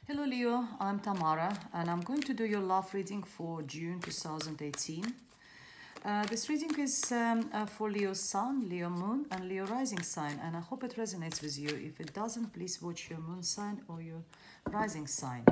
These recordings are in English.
Hello Leo, I'm Tamara and I'm going to do your love reading for June 2018. This reading is for Leo Sun, Leo Moon and Leo Rising sign, and I hope it resonates with you. If it doesn't, please watch your Moon sign or your Rising sign.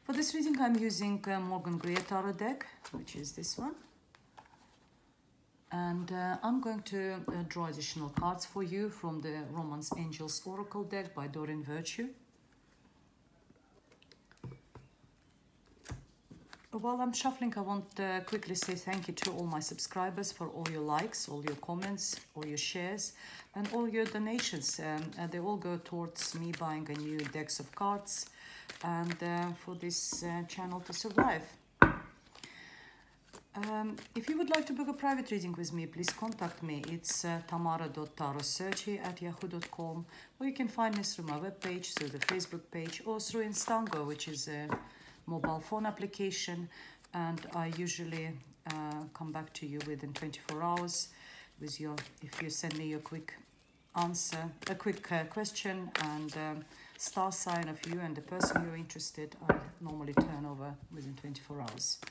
For this reading I'm using Morgan Greer Tarot deck, which is this one. And I'm going to draw additional cards for you from the Romance Angels Oracle deck by Doreen Virtue. While I'm shuffling, I want to quickly say thank you to all my subscribers for all your likes, all your comments, all your shares, and all your donations. They all go towards me buying a new decks of cards and for this channel to survive. If you would like to book a private reading with me, please contact me. It's tamara.tarotsearchy@yahoo.com, or you can find me through my webpage, through the Facebook page, or through Instango, which is a mobile phone application, and I usually come back to you within 24 hours with your, if you send me your quick answer, a quick question and star sign of you and the person you're interested, I normally turn over within 24 hours.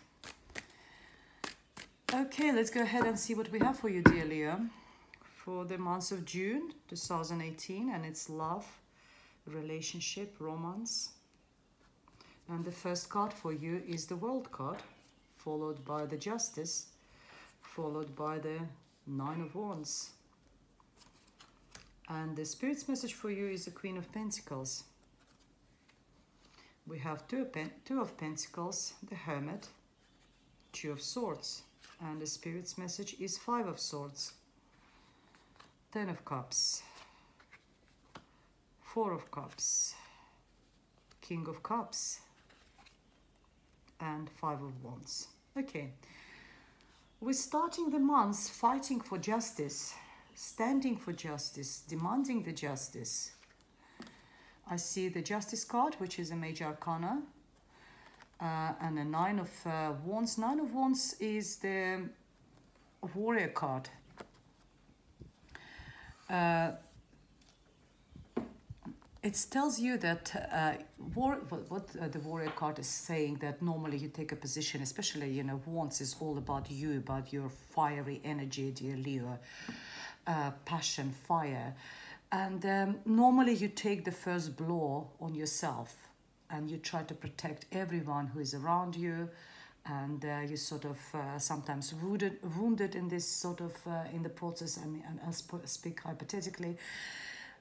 Okay, let's go ahead and see what we have for you, dear Leo, for the month of June 2018, and it's love, relationship, romance. And the first card for you is the World card, followed by the Justice, followed by the Nine of Wands. And the Spirit's message for you is the Queen of Pentacles. We have Two of Pentacles, the Hermit, Two of Swords. And the Spirit's message is Five of Swords, Ten of Cups, Four of Cups, King of Cups, and Five of Wands. Okay, we're starting the month fighting for justice, standing for justice, demanding the justice. I see the Justice card, which is a major arcana, and a Nine of Wands. Nine of Wands is the Warrior card. It tells you that the Warrior card is saying, that normally you take a position, especially, you know, Wands is all about you, about your fiery energy, dear Leo, passion, fire. And normally you take the first blow on yourself and you try to protect everyone who is around you. And you sort of sometimes wounded in this sort of, in the process. I mean, I speak hypothetically.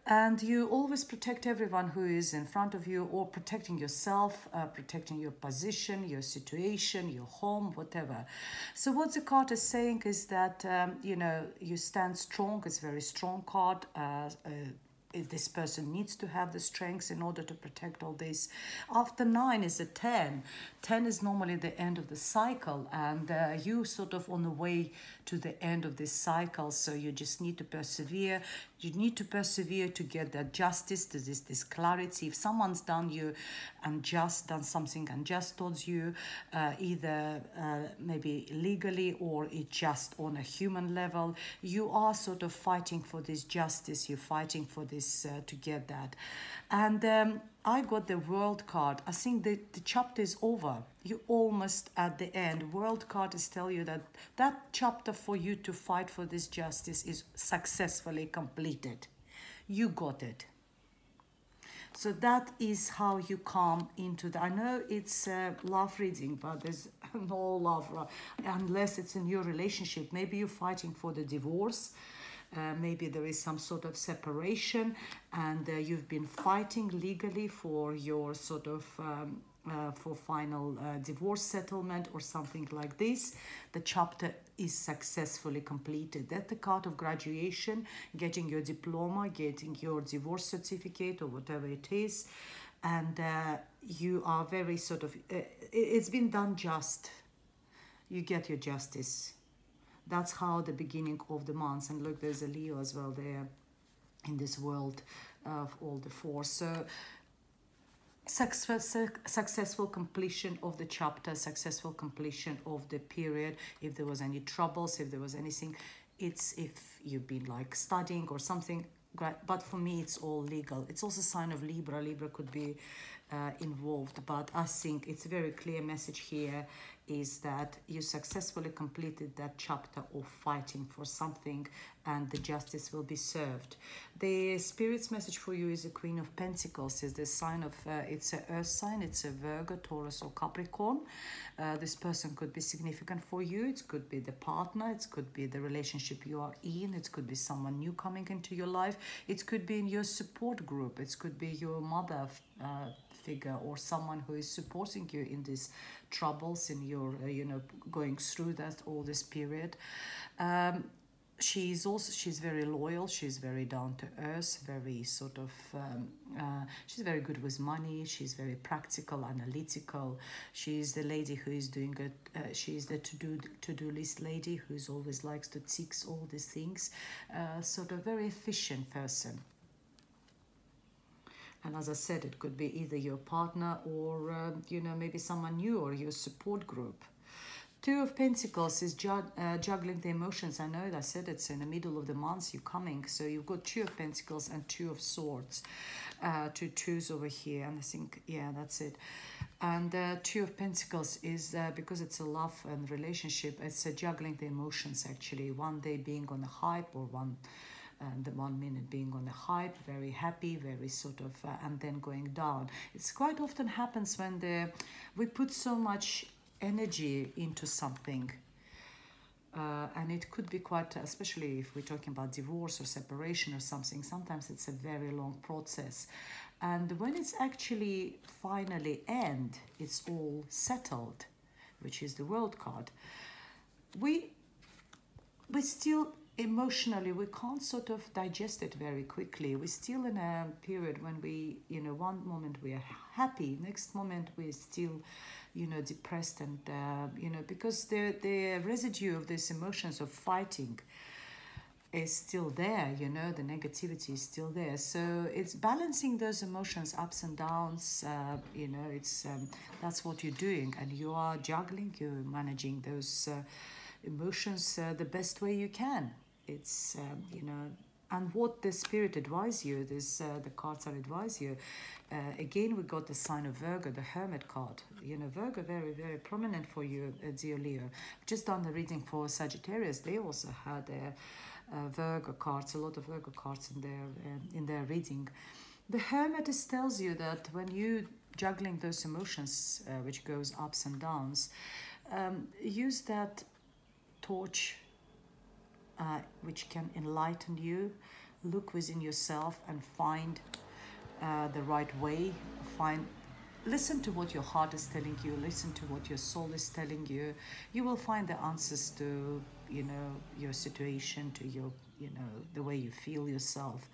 And you always protect everyone who is in front of you, or protecting yourself, protecting your position, your situation, your home, whatever. So what the card is saying is that, you know, you stand strong. It's a very strong card. This person needs to have the strength in order to protect all this. After 9 is a 10. 10 is normally the end of the cycle, and you sort of on the way to the end of this cycle, so you just need to persevere. You need to persevere to get that justice, this clarity. If someone's done something unjust towards you, either maybe legally or it just on a human level, you are sort of fighting for this justice. You're fighting for this to get that. And I got the World card. I think the chapter is over. You're almost at the end. World card is tell you that that chapter for you to fight for this justice is successfully completed. You got it. So that is how you come into the, I know it's a love reading, but there's no love unless it's in your relationship. Maybe you're fighting for the divorce. Maybe there is some sort of separation, and you've been fighting legally for your sort of for final divorce settlement or something like this. The chapter is successfully completed. That's the card of graduation, getting your diploma, getting your divorce certificate or whatever it is, and you are very sort of, it's been done just. You get your justice. That's how the beginning of the month. And look, there's a Leo as well there in this world of all the four. So successful completion of the chapter, successful completion of the period. If there was any troubles, if there was anything, it's if you've been like studying or something, but for me it's all legal. It's also a sign of Libra. Libra could be involved, but I think it's a very clear message here is that you successfully completed that chapter of fighting for something, and the justice will be served. The spirit's message for you is the Queen of Pentacles. Is the sign of it's a earth sign. It's a Virgo, Taurus, or Capricorn. This person could be significant for you. It could be the partner. It could be the relationship you are in. It could be someone new coming into your life. It could be in your support group. It could be your mother figure, or someone who is supporting you in these troubles, in your going through that all this period. She's very loyal. She's very down to earth, very sort of she's very good with money. She's very practical, analytical. She's the lady who is doing it. She's the to-do list lady who's always likes to tick all these things. Sort of very efficient person. And as I said, it could be either your partner or, maybe someone new, or your support group. Two of Pentacles is juggling the emotions. I know I said it's in the middle of the month you're coming. So you've got Two of Pentacles and Two of Swords. Two twos over here. And I think, yeah, that's it. And Two of Pentacles is, because it's a love and relationship, it's juggling the emotions actually. One day being on the hype, or and the 1 minute being on the hype, very happy, very sort of, and then going down. It's quite often happens when we put so much energy into something, and it could be quite, especially if we're talking about divorce or separation or something, sometimes it's a very long process. And when it's actually finally end, it's all settled, which is the World card, we still emotionally we can't sort of digest it very quickly. We're still in a period when we, one moment we are happy, next moment we're still, depressed, and because the residue of these emotions of fighting is still there, the negativity is still there. So it's balancing those emotions, ups and downs, it's that's what you're doing, and you are juggling, you're managing those emotions the best way you can. It's and what the spirit advise you, the cards are advise you. Again, we got the sign of Virgo, the Hermit card. Virgo, very, very prominent for you, dear Leo. Just done the reading for Sagittarius. They also had Virgo cards, a lot of Virgo cards in their reading. The Hermit tells you that when you juggling those emotions, which goes ups and downs, use that torch which can enlighten you. Look within yourself and find the right way. Listen to what your heart is telling you. Listen to what your soul is telling you. You will find the answers to your situation, to your the way you feel yourself.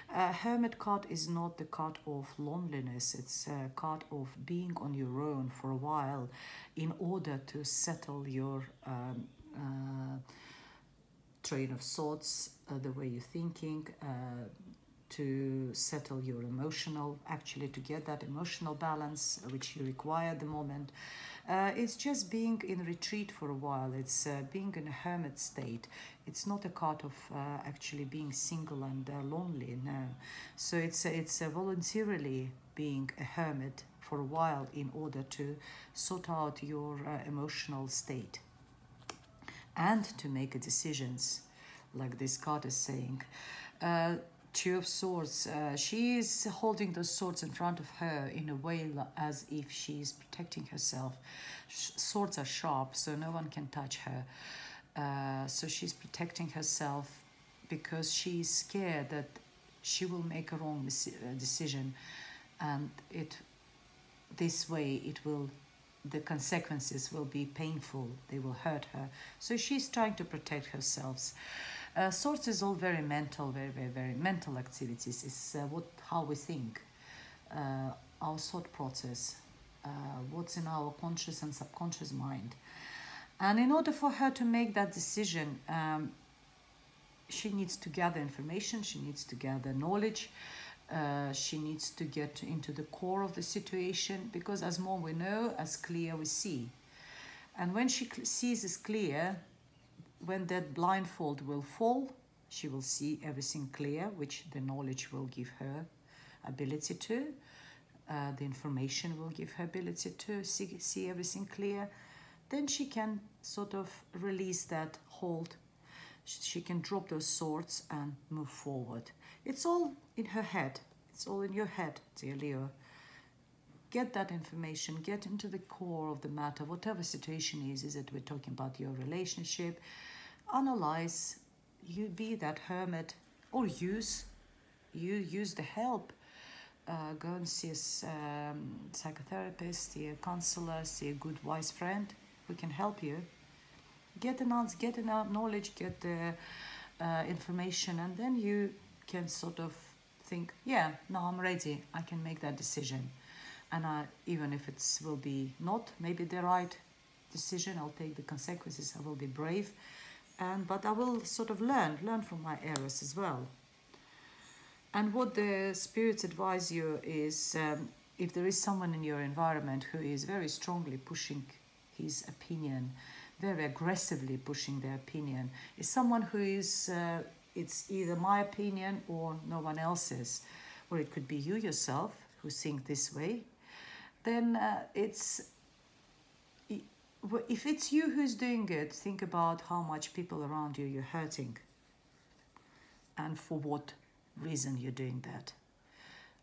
Hermit card is not the card of loneliness. It's a card of being on your own for a while in order to settle your train of thoughts, the way you're thinking, to settle your actually to get that emotional balance which you require at the moment. It's just being in retreat for a while. It's being in a hermit state. It's not a card of actually being single and lonely, no. So it's voluntarily being a hermit for a while in order to sort out your emotional state and to make decisions, like this card is saying. Two of Swords, she is holding those swords in front of her in a way as if she is protecting herself. Swords are sharp, so no one can touch her. So she's protecting herself because she is scared that she will make a wrong decision, and this way the consequences will be painful, they will hurt her. So she's trying to protect herself. Swords is all very mental, very, very, very mental activities. It's how we think, our thought process, what's in our conscious and subconscious mind. And in order for her to make that decision, she needs to gather information, she needs to gather knowledge, she needs to get into the core of the situation, because as more we know, as clear we see. And when she sees is clear, when that blindfold will fall, She will see everything clear, which the knowledge will give her ability to. The information will give her ability to see everything clear. Then she can sort of release that hold. She can drop those swords and move forward. It's all in her head. It's all in your head, dear Leo. Get that information, get into the core of the matter, whatever situation is it we're talking about your relationship. Analyze, you be that hermit, or use the help. Go and see a psychotherapist, see a counselor, see a good wise friend who can help you. Get enough knowledge, get the information, and then you can sort of think, yeah, now I'm ready, I can make that decision. And even if it will be not maybe the right decision, I'll take the consequences, I will be brave, but I will sort of learn from my errors as well. And what the spirits advise you is, if there is someone in your environment who is very strongly pushing his opinion, very aggressively pushing their opinion, is someone who is, it's either my opinion or no one else's, or it could be you yourself who think this way, then if it's you who's doing it, think about how much people around you you're hurting and for what reason you're doing that.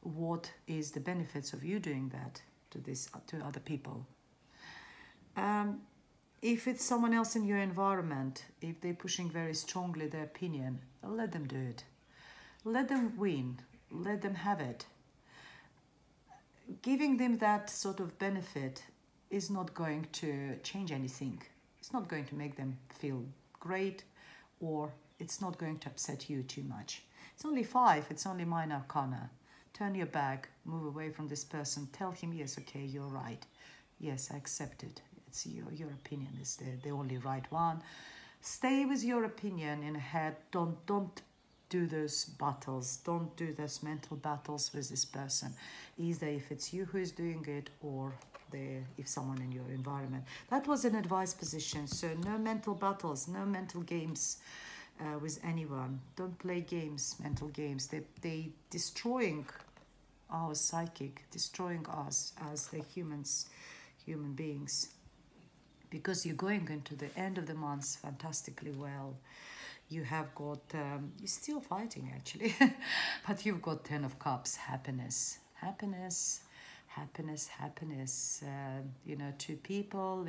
What is the benefits of you doing that to other people? If it's someone else in your environment, if they're pushing very strongly their opinion, let them do it. Let them win. Let them have it. Giving them that sort of benefit is not going to change anything. It's not going to make them feel great, or it's not going to upset you too much. It's only 5, it's only minor arcana. Turn your back, move away from this person, tell him, yes, okay, you're right. Yes, I accept it. It's your opinion is the only right one. Stay with your opinion in head. Don't do those battles. Don't do those mental battles with this person. Either if it's you who is doing it, or if someone in your environment. That was an advice position. So no mental battles, no mental games with anyone. Don't play games, mental games. They destroying our psychic, destroying us as the human beings. Because you're going into the end of the month fantastically well. You have got, you're still fighting actually, but you've got 10 of Cups, happiness, happiness, happiness, happiness. Two people,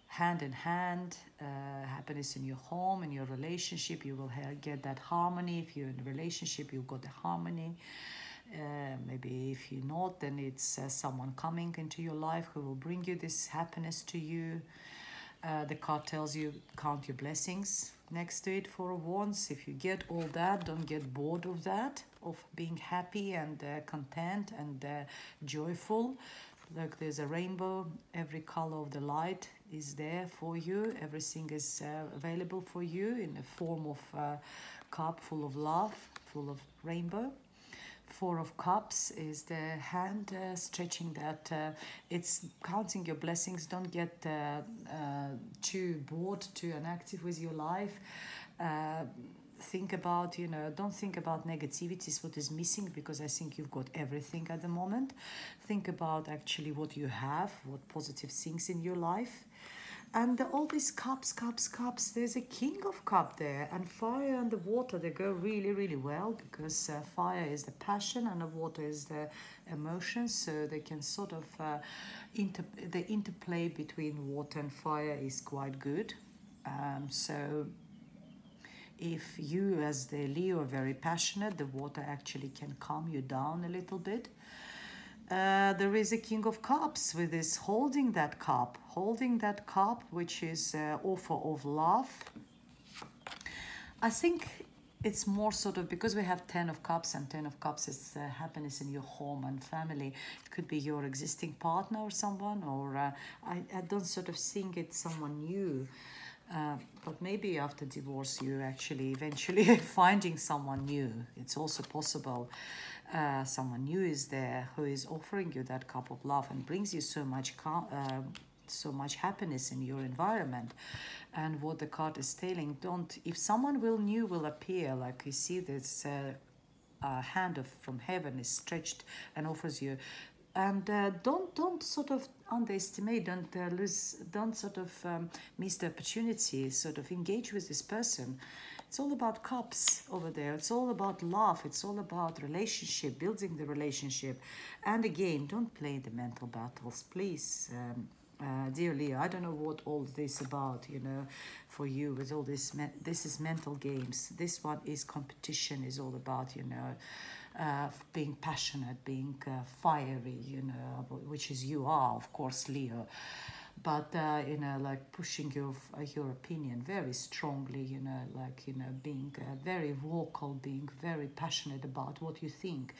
hand in hand, happiness in your home, in your relationship. You will get that harmony. If you're in a relationship, you've got the harmony. Maybe if you're not, then it's someone coming into your life who will bring you this happiness to you. The card tells you count your blessings next to it, 4 of Wands. If you get all that, don't get bored of that, of being happy and content and joyful. Look, there's a rainbow. Every color of the light is there for you. Everything is available for you in the form of a cup full of love, full of rainbow. 4 of Cups is the hand stretching that. It's counting your blessings. Don't get too bored, too inactive with your life. Think about, don't think about negativities, what is missing, because I think you've got everything at the moment. Think about actually what you have, what positive things in your life. And all these cups, there's a King of Cups there, and fire and the water, they go really, really well, because fire is the passion and the water is the emotions, so they can sort of, the interplay between water and fire is quite good. So if you as the Leo are very passionate, the water actually can calm you down a little bit. There is a King of Cups with this holding that cup, which is offer of love. I think it's more sort of, because we have 10 of Cups, and 10 of Cups is happiness in your home and family. It could be your existing partner or someone, or I don't sort of think it's someone new. But maybe after divorce you actually eventually finding someone new. It's also possible. Someone new is there who is offering you that cup of love and brings you so much so much happiness in your environment. And what the card is telling, don't, if someone new will appear, like you see this hand from heaven is stretched and offers you, and don't sort of underestimate, don't sort of miss the opportunity, sort of engage with this person. It's all about cups over there. It's all about love. It's all about relationship, building the relationship. And again, don't play the mental battles, please. Dear Leo, I don't know what all this about, for you with all this. This is mental games. This one is competition, is all about, being passionate, being fiery, which is you are, of course, Leo. But like pushing your opinion very strongly, being very vocal, being very passionate about what you think.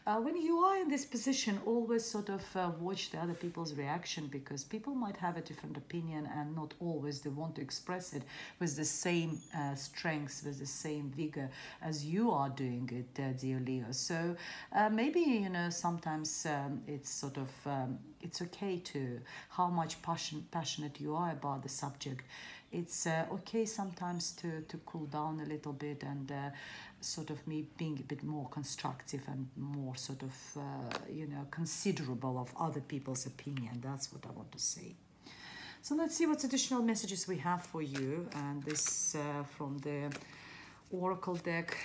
When you are in this position, always sort of watch the other people's reaction, because people might have a different opinion and not always they want to express it with the same strength, with the same vigor as you are doing it, dear Leo. So maybe sometimes it's sort of it's okay to how much passionate you are about the subject. It's okay sometimes to cool down a little bit and sort of me being a bit more constructive and more sort of considerable of other people's opinion. That's what I want to say. So let's see what additional messages we have for you, and this from the Oracle deck,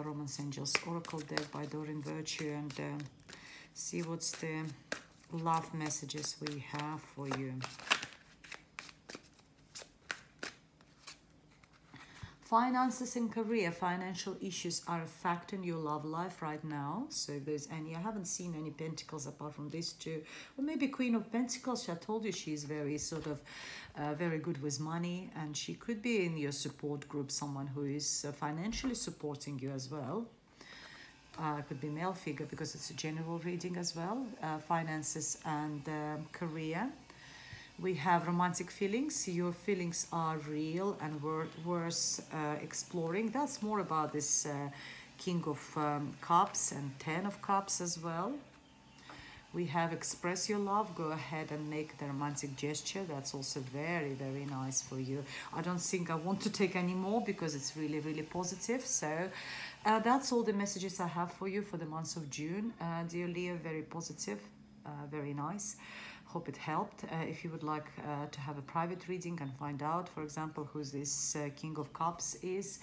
Romance Angels Oracle deck by Doreen Virtue, and see what's the love messages we have for you. Finances and career, financial issues are a factor in your love life right now. So if there's any, I haven't seen any pentacles apart from these two. Or maybe Queen of Pentacles, I told you she's very sort of very good with money, and she could be in your support group, someone who is financially supporting you as well. Could be male figure because it's a general reading as well. Finances and career. We have romantic feelings. Your feelings are real and worth exploring. That's more about this King of Cups and Ten of Cups as well. We have express your love. Go ahead and make the romantic gesture. That's also very, very nice for you. I don't think I want to take any more because it's really, really positive. So that's all the messages I have for you for the month of June. Dear Leo, very positive, very nice. Hope it helped. If you would like to have a private reading and find out, for example, who this King of Cups is,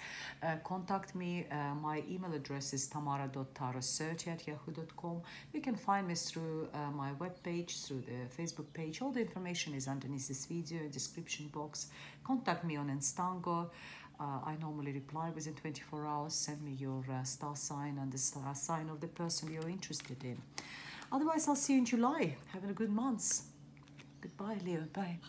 contact me. My email address is tamara.tarosearch@yahoo.com. You can find me through my webpage, through the Facebook page. All the information is underneath this video, description box. Contact me on Instango. I normally reply within 24 hours. Send me your star sign and the star sign of the person you're interested in. Otherwise, I'll see you in July. Having a good month. Goodbye, Leo. Bye.